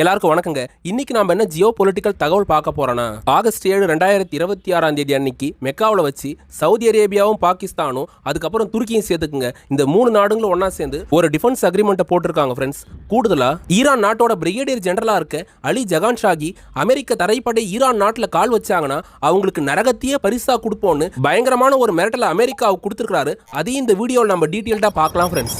எல்லாருக்கும் வணக்கங்க. இன்னைக்கு நாம என்ன ஜியோ பொலிட்டிக்கல் தகவல் பார்க்க போறோம்னா, ஆகஸ்ட் 7 2026 அன்னைக்கு மெக்காவில் வச்சு சவுதி அரேபியாவும் பாகிஸ்தானும் அதுக்கப்புறம் துருக்கியும் சேர்த்துக்குங்க. இந்த 3 நாடுகளும் ஒன்னா சேர்ந்து ஒரு டிஃபென்ஸ் அக்ரிமெண்ட் போட்டிருக்காங்க ஃப்ரெண்ட்ஸ். கூடுதலா ஈரான் நாட்டோட பிரிகேடியர் ஜெனரலா இருக்க அலி ஜகான்ஷாகி அமெரிக்க தரைப்படை ஈரான் நாட்டில் கால் வச்சாங்கன்னா அவங்களுக்கு நரகத்தையே பரிசா கொடுப்போம்னு பயங்கரமான ஒரு மிரட்டலை அமெரிக்காவுக்கு கொடுத்துருக்காரு. அதையும் இந்த வீடியோவில் நம்ம டீட்டெயில்டா பார்க்கலாம் ஃப்ரெண்ட்ஸ்.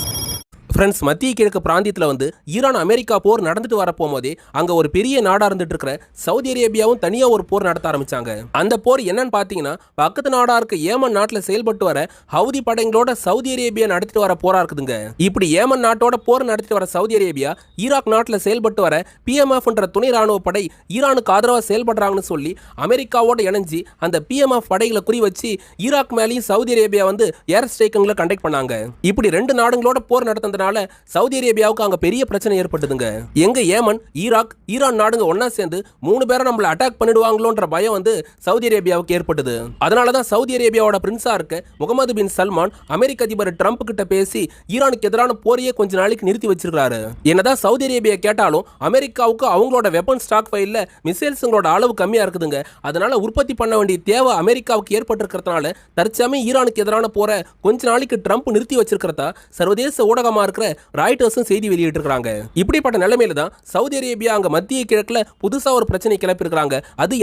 மத்திய கிழக்கு பிராந்தியத்தில் ஈரான் அமெரிக்கா போர் நடந்துட்டு வர போகும்போதே அங்க ஒரு பெரிய நாடா இருந்துட்டு இருக்கிற சவுதி அரேபியாவும் தனியா ஒரு போர் நடத்த ஆரம்பிச்சாங்க. அந்த போர் என்னன்னு பாத்தீங்கன்னா, பக்கத்து நாடா இருக்க ஏமன் நாட்டில் செயல்பட்டு வர ஹவுதி படைகளோட சவுதி அரேபியா நடத்திட்டு வர போரா இருக்குதுங்க. இப்படி ஏமன் நாட்டோட போர் நடத்திட்டு வர சவுதி அரேபியா ஈராக் நாட்டில் செயல்பட்டு வர PMF துணை ராணுவ படை ஈரானுக்கு ஆதரவா செயல்படுறாங்கன்னு சொல்லி அமெரிக்காவோட இணைஞ்சு அந்த PMF படைகளை குறி வச்சு ஈராக் மேலேயும் சவுதி அரேபியா ஏர் ஸ்ட்ரைக்குங்களை கண்டக்ட் பண்ணாங்க. இப்படி 2 நாடுகளோட போர் நடத்தின சவுதி அரேபியாவுக்கு அங்க பெரிய பிரச்சனை ஏற்பட்டதுங்க. எங்க ஏமன், ஈராக், ஈரான் நாடுங்க ஒன்னா சேர்ந்து 3 பேரை நம்மள அட்டாக் பண்ணிடுவாங்களோன்ற பயம் சவுதி அரேபியாவுக்கு ஏற்பட்டது. அதனாலதான் சவுதி அரேபியாவோட பிரின்ஸா இருக்க முகமது பின் சல்மான் அமெரிக்க அதிபர் ட்ரம்ப் கிட்ட பேசி ஈரானுக்கு எதிரான போரையே கொஞ்ச நாளைக்கு நிறுத்தி வச்சிருக்காரு. என்னதான் சவுதி அரேபியா கேட்டாலும் அமெரிக்காவுக்கு அவங்களோட வெப்பன் ஸ்டாக் ஃபைல்ல மிசைல்ஸுங்களோட அளவு கம்மியா இருக்குதுங்க. அதனால உற்பத்தி பண்ண வேண்டிய தேவை அமெரிக்காவுக்கு ஏற்பட்டிருக்கிறதுனால தற்சமயம் ஈரானுக்கு எதிரான போரை கொஞ்ச நாளைக்கு ட்ரம்ப் நிறுத்தி வச்சிருக்கிறதா சர்வதேச ஊடகமா இருக்கிற ராய்டர்ஸும் செய்தி வெளியிட்டிருக்காங்க. இப்படிப்பட்ட நிலைமையில தான் சவுதி அரேபியா அங்க மத்திய கிழக்குல புதுசா ஒரு பிரச்சனை கிளப்பியிருக்காங்க. அது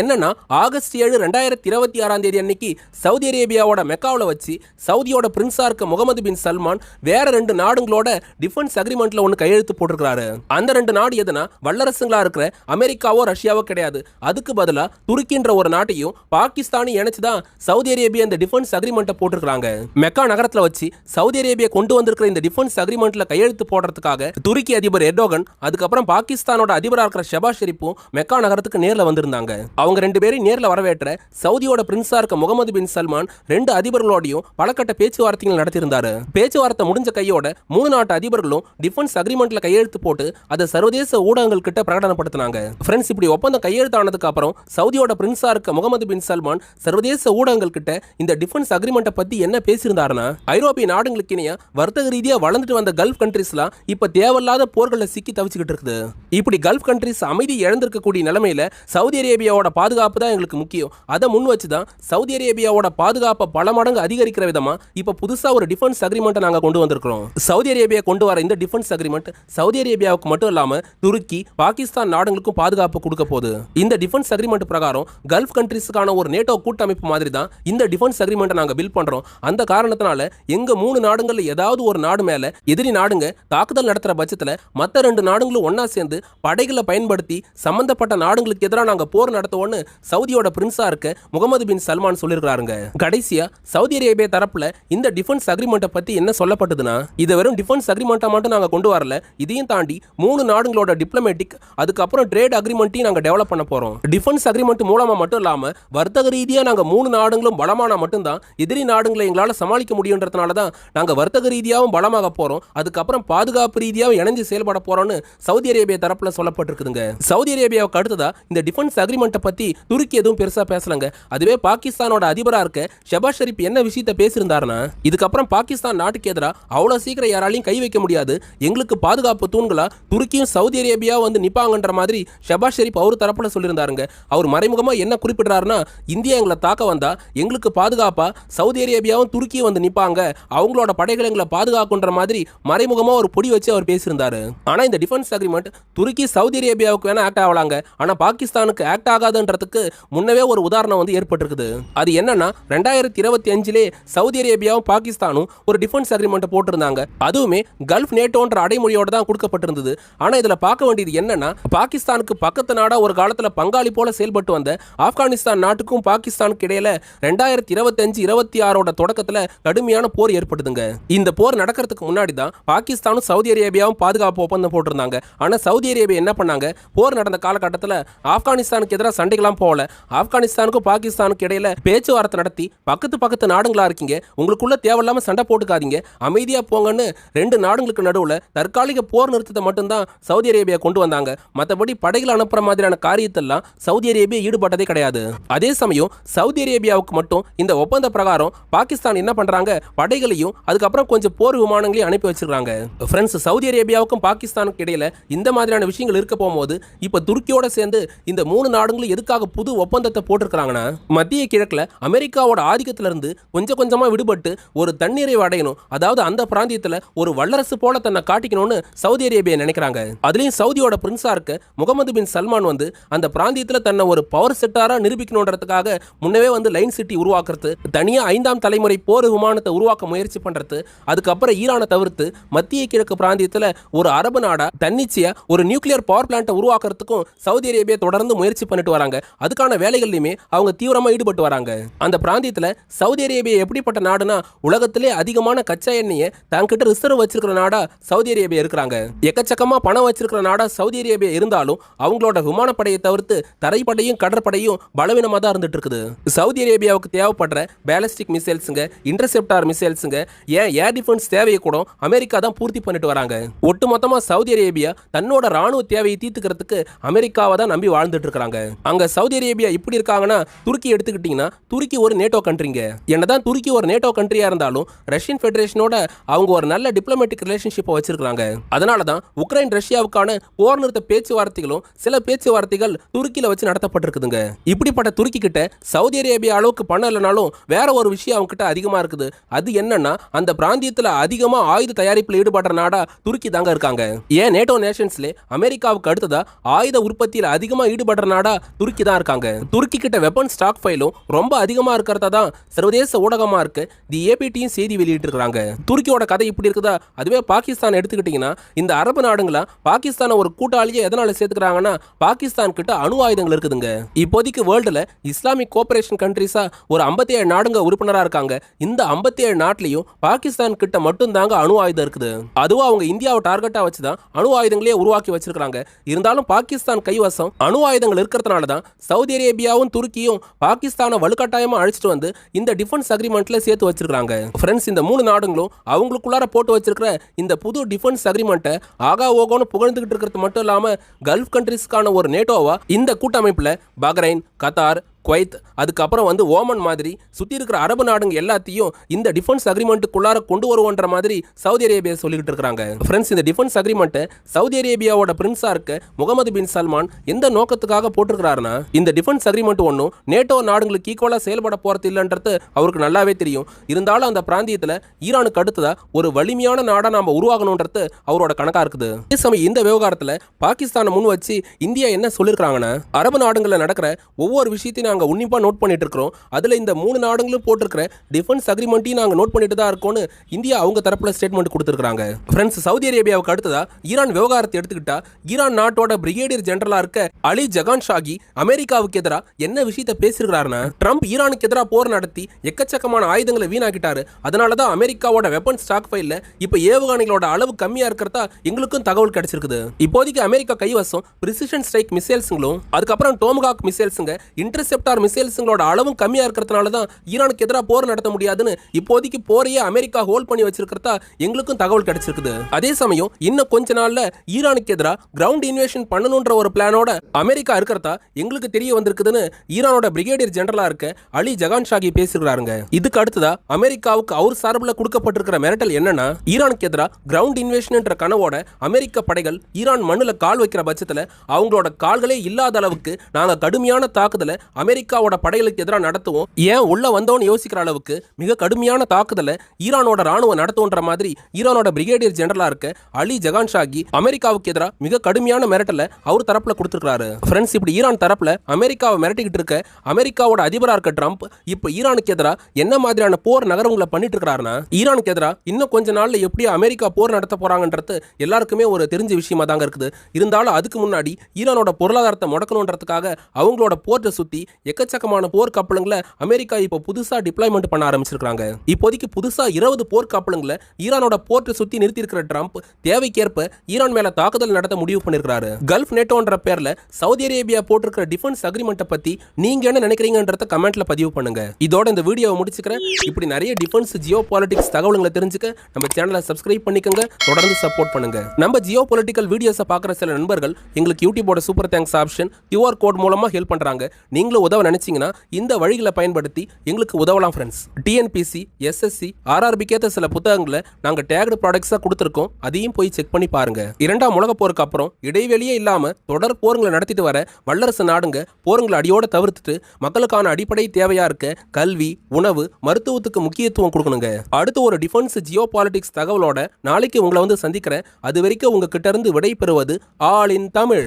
என்னன்னா ஆகஸ்ட் 7 2026 அன்னைக்கு சவுதி அரேபியாவோட மெக்காவில் வச்சு சவுதியோட பிரின்ஸா இருக்க முகமது பின் சல்மான் வேற 2 நாடுகளோட டிஃபென்ஸ் அக்ரிமெண்ட்ல ஒன்னு கையெழுத்து போட்டிருக்காரு. அந்த 2 நாடு எதுனா வல்லரசுங்களா இருக்கிற அமெரிக்காவோ ரஷ்யாவோ கிடையாது. அதுக்கு பதிலா துருக்கின்ற ஒரு நாட்டையும் பாகிஸ்தானையும் இணைச்சுதான் சவுதி அரேபியா இந்த டிஃபென்ஸ் அக்ரிமெண்ட்டை போட்டிருக்காங்க. மெக்கா நகரத்துல வச்சு சவுதி அரேபியா கொண்டு வந்திருக்கிற இந்த டிஃபென்ஸ் அக்ரிமெண்ட்ல கையெழுத்து போடுறதுக்காக துருக்கி அதிபர் எர்டோகன் அதுக்கப்புறம் பாகிஸ்தானோட அதிபரா இருக்கிற ஷெபாஸ் ஷெரீப்பும் மெக்கா நகரத்துக்கு நேர்ல வந்திருந்தாங்க. அவங்க 2 பேரையும் நேர்ல வரவேற்ற சவுதியோட பிரின்ஸா இருக்க முகமது பின் சல்மான் 2 அதிபர்களோடையும் பலகட்ட பேச்சுவார்த்தைகள் நடத்தியிருந்தாரு. பேச்சுவார்த்தை முடிஞ்ச கையோட 3 நாட்டு அதிபர்களும் டிஃபென்ஸ் அக்ரிமெண்ட்ல கையெழுத்து போட்டு அதை சர்வதேச ஊடகங்கள் கிட்ட பிரகடனப்படுத்தினாங்க. ஃப்ரெண்ட்ஸ், இப்படி ஒப்பந்தம் கையெழுத்தானதுக்கு அப்புறம் சவுதியோட பிரின்ஸா இருக்க முகமது பின் சல்மான் சர்வதேச ஊடகங்கள் கிட்ட இந்த டிஃபென்ஸ் அக்ரிமெண்ட்டை பத்தி என்ன பேசியிருந்தாருன்னா, ஐரோப்பிய நாடுகளுக்கு இணைய வர்த்தக ரீதியா வளர்ந்துட்டு வந்த கல்ஃப் கண்ட்ரீஸ்லாம் இப்ப தேவையில்லாத போர்களை சிக்கி தவிச்சுக்கிட்டு இருக்குது. இப்படி கல்ஃப் கண்ட்ரீஸ் அமைதி இழந்திருக்கக்கூடிய நிலைமையில சவுதி அரேபியாவோட பாதுகாப்பு தான் எங்களுக்கு முக்கியம். அதை முன் வச்சுதான் சவுதி அரேபியாவோட பாதுகாப்பை பல மடங்கு அதிகரிக்கிற விதமா இப்ப புதுசா ஒரு டிஃபென்ஸ் அக்ரிமெண்ட் நாங்க கொண்டு வந்திருக்கிறோம். சவுதி அரேபியா கொண்டு வர இந்த டிஃபென்ஸ் அக்ரிமெண்ட் சவுதி அரேபியாவுக்கு மட்டும் இல்லாம துருக்கி, பாகிஸ்தான் நாடுகளுக்கும் பாதுகாப்பு கொடுக்க போகுது. இந்த டிஃபென்ஸ் அக்ரிமெண்ட் பிரகாரம் கல்ஃப் கண்ட்ரீஸ்க்கான ஒரு நேட்டோ கூட்டமைப்பு மாதிரி தான் இந்த டிஃபென்ஸ் அக்ரிமெண்ட் நாங்க பில் பண்றோம். அந்த காரணத்தினால எங்க 3 நாடுகள்ல ஏதாவது ஒரு நாடு மேல எதிரி நாடுங்க தாக்குதல் நடத்துற பட்சத்துல மற்ற 2 நாடுகளும் ஒன்னா சேர்ந்து படைகளை பயன்படுத்தி சம்பந்தப்பட்ட நாடுகளுக்கு எதிராக நாங்க போர் நடத்துவோம்னு சவுதியோட பிரின்ஸா இருக்க முகமது பின் சல்மான் சொல்லியிருக்காருங்க. கடைசியா சவுதி அரேபியா தரப்புல இந்த டிஃபென்ஸ் அக்ரிமெண்ட்டை பத்தி என்ன சொல்லப்பட்டதுன்னா, இது வெறும் டிஃபென்ஸ் அக்ரிமெண்ட்டை மட்டும் நாங்க கொண்டு வரல, இதையும் தாண்டி 3 நாடுகளோட டிப்ளமேட்டிக் அதுக்கப்புறம் ட்ரேட் அக்ரிமெண்ட்டையும் நாங்க டெவலப் பண்ண போறோம். டிஃபென்ஸ் அக்ரிமெண்ட் மூலமா மட்டும் இல்லாம வர்த்தக ரீதியா நாங்க 3 நாடுகளும் பலமான மட்டும்தான் எதிரி நாடுகளை எங்களால சமாளிக்க முடியும்ன்றதுனால தான் நாங்க வர்த்தக ரீதியாவும் பலமாக போறோம், அதுக்கப்புறம் பாதுகாப்பு ரீதியாக இணைஞ்சு செயல்பட போறோம்னு சவுதி அரேபியா தரப்புல சொல்லப்பட்டிருக்குதுங்க. சவுதி அரேபியாவுக்கு அடுத்ததா இந்த டிஃபென்ஸ் அக்ரிமெண்ட்டை பத்தி துருக்கி எதுவும் பெருசா பேசலங்க. அதுவே பாகிஸ்தானோட அதிபரா இருக்க ஷெபாஸ் ஷெரீப் என்ன விஷயத்தை பேசியிருந்தாருன்னா, இதுக்கப்புறம் பாகிஸ்தான் நாட்டுக்கு எதிராக அவ்வளவு சீக்கிரம் யாராலையும் கை வைக்க முடியாது, எங்களுக்கு பாதுகாப்பு தூண்களா துருக்கியும் சவுதி அரேபியா நிப்பாங்கன்ற மாதிரி ஷெபாஸ் ஷெரீப் அவர் தரப்புல சொல்லியிருந்தாருங்க. அவர் மறைமுகமா என்ன குறிப்பிடுறாருன்னா, இந்தியா எங்களை தாக்க வந்தா எங்களுக்கு பாதுகாப்பா சவுதி அரேபியாவும் துருக்கியும் நிப்பாங்க, அவங்களோட படைகளை எங்களை பாதுகாக்குன்ற மாதிரி மறைமுகமா ஒரு பொடி வச்சு அவர் பேசியிருந்தாரு. ஆனா இந்த டிஃபென்ஸ் அக்ரிமெண்ட் துருக்கி சவுதி அரேபியாவுக்கு வேணா ஆக்ட் ஆகலாங்க, ஆனா பாகிஸ்தானுக்கு ஆக்ட் ஆகாதுன்றதுக்கு முன்னவே ஒரு உதாரணம் ஏற்பட்டிருக்குது. அது என்னன்னா, 2025 சவுதி அரேபியாவும் பாகிஸ்தானும் ஒரு டிஃபென்ஸ் அக்ரிமெண்ட் போட்டிருந்தாங்க. அதுவுமே கல்ஃப் நேட்டோன்ற அடைமொழியோட தான் கொடுக்கப்பட்டிருந்தது. ஆனா இதுல பார்க்க வேண்டியது என்னன்னா, பாகிஸ்தானுக்கு பக்கத்து நாடா ஒரு காலத்துல பங்காளி போல செயல்பட்டு வந்த ஆப்கானிஸ்தான் நாட்டுக்கும் பாகிஸ்தானுக்கு இடையில 2025-26 தொடக்கத்துல கடுமையான போர் ஏற்படுதுங்க. இந்த போர் நடக்கிறதுக்கு முன்னாடி தான் பாகிஸ்தானும் சவுதி அரேபியாவும் பாதுகாப்பு ஒப்பந்தம் போட்டிருந்தாங்க. ஆனா சவுதி அரேபியா என்ன பண்ணாங்க, போர் நடந்த காலகட்டத்தில் ஆப்கானிஸ்தானுக்கு எதிராக சண்டைகளாம் போகல, ஆப்கானிஸ்தானுக்கும் பாகிஸ்தானுக்கு இடையில பேச்சுவார்த்தை நடத்தி பக்கத்து நாடுகளா இருக்கீங்க, உங்களுக்குள்ள தேவையில்லாம சண்டை போட்டுக்காதீங்க, அமைதியா போங்கன்னு 2 நாடுகளுக்கு நடுவில் தற்காலிக போர் நிறுத்தத்தை மட்டும்தான் சவுதி அரேபியா கொண்டு வந்தாங்க. மற்றபடி படைகள் அனுப்புற மாதிரியான காரியத்தெல்லாம் சவுதி அரேபியா ஈடுபட்டதே கிடையாது. அதே சமயம் சவுதி அரேபியாவுக்கு மட்டும் இந்த ஒப்பந்த பிரகாரம் பாகிஸ்தான் என்ன பண்றாங்க, படைகளையும் அதுக்கப்புறம் கொஞ்சம் போர் விமானங்களையும் அனுப்பி வச்சிருக்காங்க. ஃப்ரெண்ட்ஸ், சவுதி அரேபியாவுக்கும் பாகிஸ்தானுக்கு இடையில இந்த மாதிரியான விஷயங்கள் இருக்க போகும்போது இப்ப துருக்கியோட சேர்ந்து இந்த 3 நாடுகளும் எதுக்காக புது ஒப்பந்தத்தை போட்டிருக்காங்கன்னா, மத்திய கிழக்குல அமெரிக்காவோட ஆதிக்கத்துல இருந்து கொஞ்சம் கொஞ்சமா விடுபட்டு ஒரு தன்னிறைவு அடையணும், அதாவது அந்த பிராந்தியத்துல ஒரு வல்லரசு போல தன்னை காட்டிக்கணும்னு சவுதி அரேபியா நினைக்கிறாங்க. அதுலயும் சவுதியோட பிரின்ஸா இருக்க முகமது பின் சல்மான் வந்து அந்த பிராந்தியத்துல தன்னை ஒரு பவர் செட்டாரா நிரூபிக்கணும்ன்றதுக்காக முன்னவே வந்து லைன் சிட்டி உருவாக்குறது, தனியா 5ஆம் தலைமுறை போர் விமானத்தை உருவாக்க முயற்சி பண்றது, அதுக்கப்புறம் ஈரானை தவிர்த்து மத்திய கிழக்கு பிராந்தியத்துல ஒரு அரபு நாடா தன்னிச்சையா ஒரு நியூக்ளியர் பவர் பிளான்ட்டை உருவாக்குறதுக்கும் சவுதி அரேபியா தொடர்ந்து முயற்சி பண்ணிட்டு வராங்க. அதுக்கான வேலைகள்லையுமே அவங்க தீவிரமா ஈடுபட்டு வராங்க. அந்த பிராந்தியத்துல சவுதி அரேபியா எப்படிப்பட்ட நாடுனா, உலகத்திலே அதிகமான கச்சா எண்ணெயை தங்கிட்ட ரிசர்வ் வச்சிருக்கிற நாடா சவுதி அரேபியா இருக்கிறாங்க. எக்கச்சக்கமா பணம் வச்சிருக்கிற நாடா சவுதி அரேபியா இருந்தாலும் அவங்களோட விமானப்படையை தவிர்த்து தரைப்படையும் கடற்படையும் பலவீனமா தான் இருந்துட்டு இருக்குது. சவுதி அரேபியாவுக்கு தேவைப்படுற பேலிஸ்டிக் மிசைல்ஸுங்க, இன்டர்செப்டார் மிசைல்ஸுங்க, ஏன் ஏர் டிஃபென்ஸ் தேவையை கூட அமெரிக்கா தான் பூர்த்தி பண்ணிட்டு வராங்க. ஒட்டுமொத்தமா சவுதி அரேபியா தன்னோட ராணுவ தேவையை தீர்த்துக்கிறதுக்கு அமெரிக்காவை தான் நம்பி வாழ்ந்துட்டு இருக்காங்க. அங்க சவுதி அரேபியா இப்படி இருக்காங்கன்னா, துருக்கி எடுத்துக்கிட்டீங்கன்னா துருக்கி ஒரு நேட்டோ கண்ட்ரிங்க. என்னதான் துருக்கி ஒரு நேட்டோ கண்ட்ரியா இருந்தாலும் ரஷ்யன் ஃபெடரேஷனோட அவங்க ஒரு நல்ல டிப்ளமேட்டிக் ரிலேஷன்ஷிப்பை வச்சிருக்காங்க. அதனால தான் உக்ரைன் ரஷ்யாவுக்கான போர் நிறுத்த பேச்சுவார்த்தைகளும் சில பேச்சுவார்த்தைகள் துருக்கியில வச்சு நடத்தப்பட்டிருக்குதுங்க. இப்படிப்பட்ட துருக்கி கிட்ட சவுதி அரேபியா அளவுக்கு பணம் இல்லைனாலும் வேற ஒரு விஷயம் அவங்க கிட்ட அதிகமா இருக்குது. அது என்னன்னா, அந்த பிராந்தியத்துல அதிகமா ஆயுத தயாரிப்புல ஈடுபடுற நாடா துருக்கி தாங்க இருக்காங்க. ஏன் நேட்டோ நேஷன்ஸ்ல அமெரிக்காவுக்கு அடுத்ததா ஆயுத உற்பத்தியில அதிகமா ஈடுபடுற நாடா துருக்கி தான் இருக்காங்க. துருக்கி கிட்ட வெப்பன் ஸ்டாக் ஃபைலும் ரொம்ப அதிகமா இருக்கிறதா தான் சர்வதேச ஊடகமா இருக்கு தி ஏபிடியும் செய்தி வெளியிட்டு இருக்காங்க. துருக்கியோட கதை இப்படி இருக்குதா, அதுவே பாகிஸ்தான் எடுத்துக்கிட்டீங்கன்னா, இந்த அரபு நாடுங்களா பாகிஸ்தானை ஒரு கூட்டாளியை எதனால சேர்த்துக்கிறாங்கன்னா, பாகிஸ்தான் கிட்ட அணு ஆயுதங்கள் இருக்குதுங்க. இப்போதைக்கு வேர்ல்டுல இஸ்லாமிக் கோஆபரேஷன் கண்ட்ரிஸா ஒரு 57 நாடுங்க உறுப்பினரா இருக்காங்க. இந்த 57 நாட்டிலையும் பாகிஸ்தான் கிட்ட மட்டும் தாங்க அணு ஆயுதம் இருக்குது. அதுவும் அவங்க இந்தியாவை டார்கெட்டா வச்சுதான் அணு ஆயுதங்களே உருவாக்கி வச்சிருக்காங்க. இருந்தாலும் பாகிஸ்தான் கைவசம் அணு ஆயுதங்கள் இருக்கிறதுனால தான் சவுதி அரேபியாவும் துருக்கியும் பாகிஸ்தானை வலுக்கட்டாயமா அழைச்சிட்டு வந்து இந்த டிஃபென்ஸ் அக்ரிமெண்ட்ல சேர்த்து வச்சிருக்காங்க. ஃப்ரெண்ட்ஸ், இந்த 3 நாடுகளும் அவங்களுக்குள்ளார போட்டு வச்சிருக்கிற இந்த புது டிஃபென்ஸ் அக்ரிமெண்ட்டை ஆகா ஓகோன்னு புகழ்ந்துகிட்டு இருக்கிறது மட்டும் இல்லாம கல்ஃப் கண்ட்ரிஸ்க்கான ஒரு நேட்டோவா இந்த கூட்டமைப்புல பஹ்ரைன், கத்தார், குவைத், அதுக்கப்புறம் வந்து ஓமன் மாதிரி சுற்றி இருக்கிற அரபு நாடுங்க எல்லாத்தையும் இந்த டிஃபென்ஸ் அக்ரிமெண்ட்டுக்குள்ளார கொண்டு வருவோன்ற மாதிரி சவுதி அரேபியா சொல்லிக்கிட்டு இருக்காங்க. ஃப்ரெண்ட்ஸ், இந்த டிஃபென்ஸ் அக்ரிமெண்ட்டை சவுதி அரேபியாவோட பிரின்ஸா இருக்க முகமது பின் சல்மான் எந்த நோக்கத்துக்காக போட்டிருக்கிறாருன்னா, இந்த டிஃபென்ஸ் அக்ரிமெண்ட் ஒன்றும் நேட்டோ நாடுகளுக்கு ஈக்குவலா செயல்பட போறது இல்லைன்றது அவருக்கு நல்லாவே தெரியும். இருந்தாலும் அந்த பிராந்தியத்தில் ஈரானுக்கு அடுத்ததா ஒரு வலிமையான நாடா நாம உருவாகணுன்றது அவரோட கணக்கா இருக்குது. அதே சமயம் இந்த விவகாரத்தில் பாகிஸ்தானை முன் வச்சு இந்தியா என்ன சொல்லியிருக்காங்கன்னா, அரபு நாடுகளில் நடக்கிற ஒவ்வொரு விஷயத்தையும் நாங்கள் உன்னிப்பா நோட் பண்ணிட்டு இருக்கிறோம். அதுல இந்த 3 நாடுகளும் போட்டிருக்கிற டிஃபென்ஸ் அக்ரிமெண்ட்டையும் நாங்கள் நோட் பண்ணிட்டு தான் இருக்கோம்னு இந்தியா அவங்க தரப்புல ஸ்டேட்மெண்ட் கொடுத்திருக்காங்க. ஃப்ரெண்ட்ஸ், சவுதி அரேபியாவுக்கு அடுத்ததா ஈரான் விவகாரத்தை எடுத்துக்கிட்டா, ஈரான் நாட்டோட பிரிகேடியர் ஜெனரலா இருக்க அலி ஜகான்ஷாகி அமெரிக்காவுக்கு எதிராக என்ன விஷயத்தை பேசியிருக்கிறாருன்னா, ட்ரம்ப் ஈரானுக்கு எதிராக போர் நடத்தி எக்கச்சக்கமான ஆயுதங்களை வீணாக்கிட்டாரு. அதனால தான் அமெரிக்காவோட வெப்பன் ஸ்டாக் ஃபைல்ல இப்ப ஏவுகணைகளோட அளவு கம்மியா இருக்கிறதா எங்களுக்கும் தகவல் கிடைச்சிருக்குது. இப்போதைக்கு அமெரிக்கா கைவசம் பிரிசிஷன் ஸ்ட்ரைக் மிசைல்ஸுங்களும், அதுக்கப்புறம் டோமகாக் மிசைல்ஸுங்க, இன்டர்செப்டார் மிசைல்ஸுங்களோட அளவும் கம்மியா இருக்கிறதுனால தான் ஈரானுக்கு எதிராக போர் நடத்த முடியாதுன்னு இப்போதைக்கு போரையே அமெரிக்கா ஹோல்ட் பண்ணி வச்சிருக்கிறதா எங்களுக்கும் தகவல் கிடைச்சிருக்குது. அதே சமயம் இன்னும் கொஞ்ச நாள்ல ஈரானுக்கு எதிராக கிரவுண்ட் இன்வேஷன் பண்ணணும்ன்ற ஒரு பிளானோட அமெரிக்கா இருக்கிறதா எங்களுக்கு தெரிய வந்திருக்குதுன்னு ஈரானோட பிரிகேடியர் ஜெனரலா இருக்க அலி ஜகான்ஷாகி பேசியிருக்காருங்க. இதுக்கு அடுத்ததா அமெரிக்காவுக்கு அவர் சார்பில் கொடுக்கப்பட்டிருக்கிற மிரட்டல் என்னன்னா, ஈரானுக்கு எதிராக கிரவுண்ட் இன்வேஷன் என்ற கனவோட அமெரிக்க படைகள் ஈரான் மண்ணுல கால் வைக்கிற பட்சத்துல அவங்களோட கால்களே இல்லாத அளவுக்கு நாங்க கடுமையான தாக்குதலை அமெரிக்காவோட படைகளுக்கு எதிராக நடத்துவோம், ஏன் உள்ள வந்தோன்னு யோசிக்கிற அளவுக்கு மிக கடுமையான தாக்குதலை ஈரானோட ராணுவம் நடத்துன்ற மாதிரி ஈரானோட பிரிகேடியர் ஜெனரலா இருக்க அலி ஜகான்ஷாகி அமெரிக்காவுக்கு எதிராக மிக கடுமையான மிரட்டலை அவர் தரப்புல கொடுத்திருக்காரு. ஃப்ரெண்ட்ஸ், இப்படி ஈரான் தரப்புல அமெரிக்காவை மிரட்டிக்கிட்டு இருக்க அமெரிக்காவோட அதிபரா இருக்க ட்ரம்ப் இப்ப ஈரானுக்கு எதிராக என்ன மாதிரியான போர் நகரங்களை பண்ணிட்டு இருக்காருன்னா, ஈரானுக்கு எதிராக இன்னும் கொஞ்ச நாள்ல எப்படி அமெரிக்கா போர் நடத்த போறாங்கன்றது எல்லாருக்குமே ஒரு தெரிஞ்ச விஷயமா தாங்க இருக்குது. இருந்தாலும் அதுக்கு முன்னாடி ஈரானோட பொருளாதாரத்தை முடக்கணுன்றதுக்காக அவங்களோட போர்ட்டை சுத்தி எக்கச்சக்கமான போர் கப்பலுங்களை அமெரிக்கா இப்போ புதுசா டிப்ளாய்மெண்ட் பண்ண ஆரம்பிச்சிருக்காங்க. இப்போதைக்கு புதுசா 20 போர் கப்பலுங்களை ஈரானோட போர்ட்டை சுத்தி நிறுத்தி இருக்கிற ட்ரம்ப் தேவைக்கேற்ப ஈரான் மேல தாக்குதல் நடத்த முடிவு பண்ணிருக்காரு. கல்ஃப் நேட்டோன்ற பேர்ல சவுதி அரேபியா போட்டிருக்கிற டிஃபென்ஸ் அக்ரிமெண்ட்டை பத்தி நீங்க என்ன நினைக்கிறீங்கன்றத கமெண்ட்ல பதிவு பண்ணுங்க. இதோட இந்த வீடியோவை முடிச்சுக்கிறேன். இப்படி நிறைய டிஃபென்ஸ் ஜியோ பாலிடிக்ஸ் தகவல்களை தெரிஞ்சுக்க நம்ம சேனலை சப்ஸ்கிரைப் பண்ணிக்கோங்க, தொடர்ந்து சப்போர்ட் பண்ணுங்க. நம்ம ஜியோ பொலிட்டிக்கல் வீடியோஸை பார்க்குற சில நண்பர்கள் எங்களுக்கு யூடியூபோட super thanks option QR code மூலமா ஹெல்ப் பண்றாங்க. நீங்களும் உதவ நினைச்சீங்கன்னா இந்த வழிகளை பயன்படுத்தி எங்களுக்கு உதவலாம் ஃப்ரெண்ட்ஸ். டிஎன்பிசி, எஸ்எஸ்சி, ஆர்ஆர்பிக்கு ஏற்ற சில புத்தகங்களை நாங்கள் டேக்டு ப்ராடக்ட்ஸாக கொடுத்துருக்கோம். அதையும் போய் செக் பண்ணி பாருங்க. இரண்டாம் உலக போருக்கு அப்புறம் இடைவெளியே இல்லாம தொடர் போருங்களை நடத்திட்டு வர வல்லரசு நாடுங்க போருங்களை அடியோட தவிர்த்துட்டு மக்களுக்கான அடிப்படை தேவையா இருக்க கல்வி, உணவு, மருத்துவத்துக்கு முக்கியத்துவம் கொடுக்கணுங்க. அடுத்து ஒரு டிஃபென்ஸ் ஜியோ பாலிடிக்ஸ் தகவலோட நாளைக்கு உங்களை வந்து சந்திக்கிறேன். அது வரைக்கும் உங்ககிட்ட இருந்து விடை பெறுவது ஆல் இன் தமிழ்.